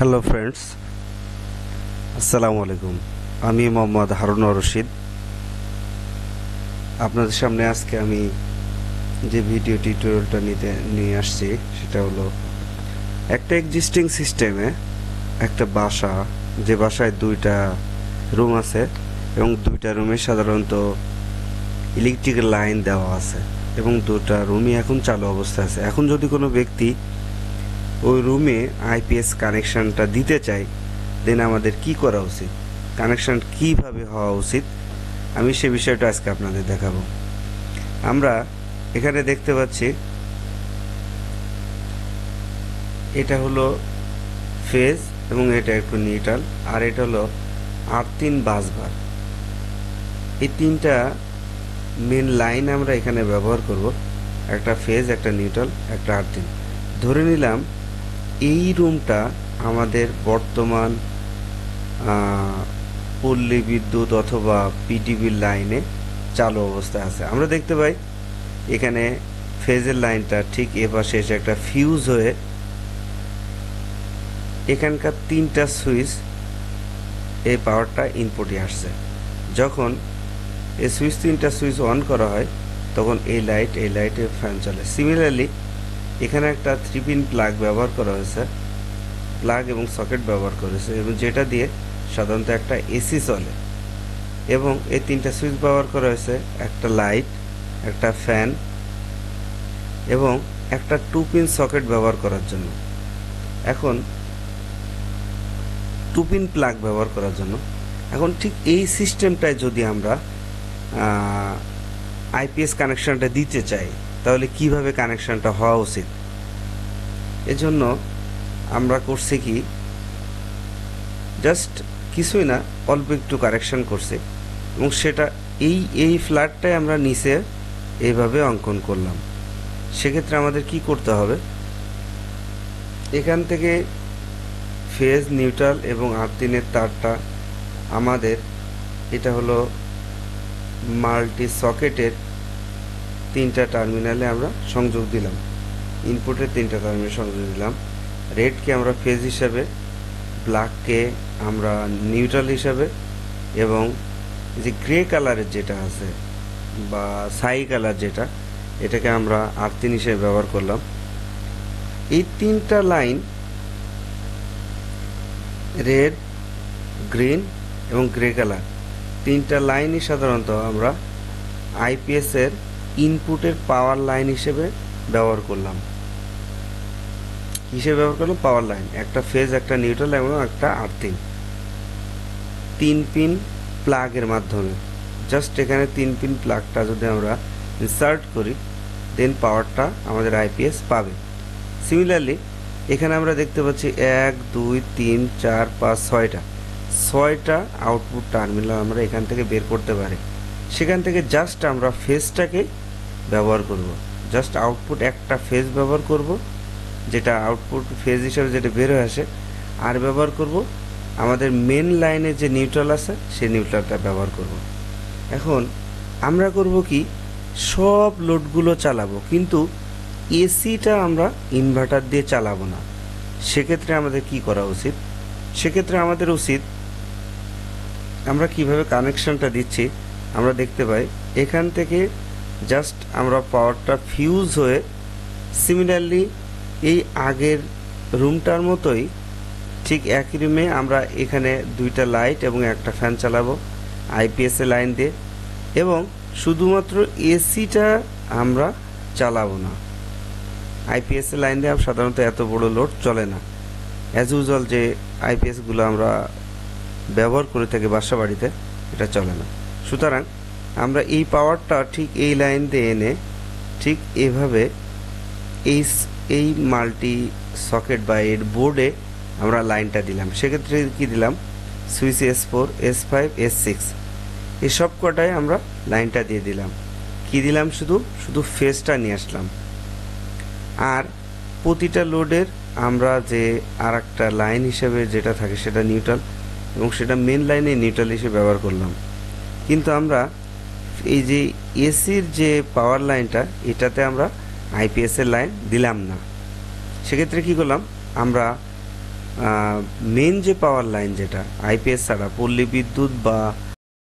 Hello friends, আসসালামু আলাইকুম। আমি মোহাম্মদ হারুন রশিদ। আপনাদের সামনে আজকে আমি যে ভিডিও টিউটোরিয়ালটা নিয়ে আসছি সেটা হলো একটা এক্সিস্টিং সিস্টেমে একটা বাসা, যে বাসায় দুইটা রুম আছে এবং দুইটা রুমে সাধারণত ইলেকট্রিক্যাল লাইন দেওয়া আছে এবং দুটা রুমই এখন চালু অবস্থায় আছে। এখন যদি কোনো ব্যক্তি ওই রুমে আইপিএস কানেকশানটা দিতে চাই, দেন আমাদের কি করা উচিত, কানেকশান কিভাবে হওয়া উচিত, আমি সে বিষয়টা আজকে আপনাদের দেখাবো। আমরা এখানে দেখতে পাচ্ছি এটা হলো ফেজ এবং এটা একটু নিউট্রাল, আর এটা হলো আর্থিন বাসবার। এই তিনটা মেন লাইন আমরা এখানে ব্যবহার করব, একটা ফেজ, একটা নিউট্রাল, একটা আর্থিন। ধরে নিলাম এই রুমটা আমাদের বর্তমান পল্লী বিদ্যুৎ অথবা পিটিভির লাইনে চালু অবস্থায় আছে। আমরা দেখতে পাই এখানে ফেজের লাইনটা ঠিক এ পাশে এসে একটা ফিউজ হয়ে এখানকার তিনটা সুইচ এই পাওয়ারটা ইনপুটে আসছে। যখন এই তিনটা সুইচ অন করা হয় তখন এই লাইটে ফ্যান চলে। সিমিলারলি এখানে একটা 3 পিন প্লাগ ব্যবহার করা হয়েছে, প্লাগ এবং সকেট ব্যবহার করেছে, এবং যেটা দিয়ে সাধারণত একটা এসি চলে, এবং এই তিনটা সুইচ ব্যবহার করা হয়েছে, একটা লাইট, একটা ফ্যান এবং একটা 2 পিন সকেট ব্যবহার করার জন্য। এখন 2 পিন প্লাগ ব্যবহার করার জন্য এখন ঠিক এই সিস্টেমটায় যদি আমরা আইপিএস কানেকশানটা দিতে চাই তাহলে কিভাবে কানেকশানটা হওয়া উচিত। এজন্য আমরা করছি কি, জাস্ট কিছুই না, অল্প একটু কারেকশান করছি এবং সেটা এই ফ্ল্যাটটাই আমরা নিচে এইভাবে অঙ্কন করলাম। সেক্ষেত্রে আমাদের কি করতে হবে, এখান থেকে ফেজ, নিউট্রাল এবং আর্থিনের তারটা আমাদের, এটা হলো মাল্টি সকেটের তিনটা টার্মিনালে আমরা সংযোগ দিলাম, ইনপুটের তিনটা টার্মিনালে সংযোগ দিলাম। রেডকে আমরা ফেজ হিসাবে, ব্ল্যাককে আমরা নিউট্রাল হিসাবে, এবং যে গ্রে কালারের যেটা আছে বা ছাই কালার যেটা, এটাকে আমরা আর্থিন হিসেবে ব্যবহার করলাম। এই তিনটা লাইন, রেড, গ্রিন এবং গ্রে কালার, তিনটা লাইনই সাধারণত আমরা আইপিএসের ইনপুটের পাওয়ার লাইন হিসেবে ব্যবহার করলাম। পাওয়ার লাইন, একটা ফেজ, একটা নিউট্রাল এবং একটা আর্থিং, 3 পিন প্লাগের মাধ্যমে। জাস্ট এখানে 3 পিন প্লাগটা যদি আমরা ইনসার্ট করি, দেন পাওয়ারটা আমাদের আইপিএস পাবে। সিমিলারলি এখানে আমরা দেখতে পাচ্ছি 1 2 3 4 5 6টা আউটপুট টার্মিনাল আমরা এখান থেকে বের করতে পারি। সেখান থেকে জাস্ট আমরা ফেজটাকে ব্যবহার করব, জাস্ট আউটপুট একটা ফেজ ব্যবহার করব, যেটা আউটপুট ফেজ হিসাবে যেটা বের হয়ে আসে, আর ব্যবহার করব আমাদের মেন লাইনে যে নিউট্রাল আছে সেই নিউট্রালটা ব্যবহার করব। এখন আমরা করব কি, সব লোডগুলো চালাবো, কিন্তু এসিটা আমরা ইনভার্টার দিয়ে চালাবো না। সেক্ষেত্রে আমাদের কি করা উচিত, সেক্ষেত্রে আমাদের উচিত, আমরা কিভাবে কানেকশনটা দিচ্ছি আমরা দেখতে পাই এখান থেকে জাস্ট আমরা পাওয়ারটা ফিউজ হয়ে, সিমিলারলি এই আগের রুমটার মতোই ঠিক একই রুমে আমরা এখানে দুইটা লাইট এবং একটা ফ্যান চালাবো আইপিএসের লাইন দিয়ে, এবং শুধুমাত্র এসিটা আমরা চালাবো না। আইপিএসের লাইন দিয়ে সাধারণত এত বড় লোড চলে না, অ্যাজ ইউজুয়াল যে আইপিএসগুলো আমরা ব্যবহার করে থাকি বাসা বাড়িতে, এটা চলে না। সুতরাং আমরা এই পাওয়ারটা ঠিক এই লাইন দিয়ে এনে ঠিক এভাবে এই মাল্টি সকেট বা এর বোর্ডে আমরা লাইনটা দিলাম। সেক্ষেত্রে কি দিলাম, সুইচ S4, S5, S6 এই সব কটায় আমরা লাইনটা দিয়ে দিলাম। কি দিলাম, শুধু ফেজটা নিয়ে আসলাম। আর প্রতিটা লোডের আমরা যে আর একটা লাইন হিসেবে যেটা থাকে সেটা নিউট্রাল, এবং সেটা মেন লাইনে নিউট্রাল হিসেবে ব্যবহার করলাম। কিন্তু আমরা এই যে এসির যে পাওয়ার লাইনটা, এটাতে আমরা আইপিএসের লাইন দিলাম না। সেক্ষেত্রে কি করলাম, আমরা মেন যে পাওয়ার লাইন যেটা আইপিএস ছাড়া পল্লী বিদ্যুৎ বা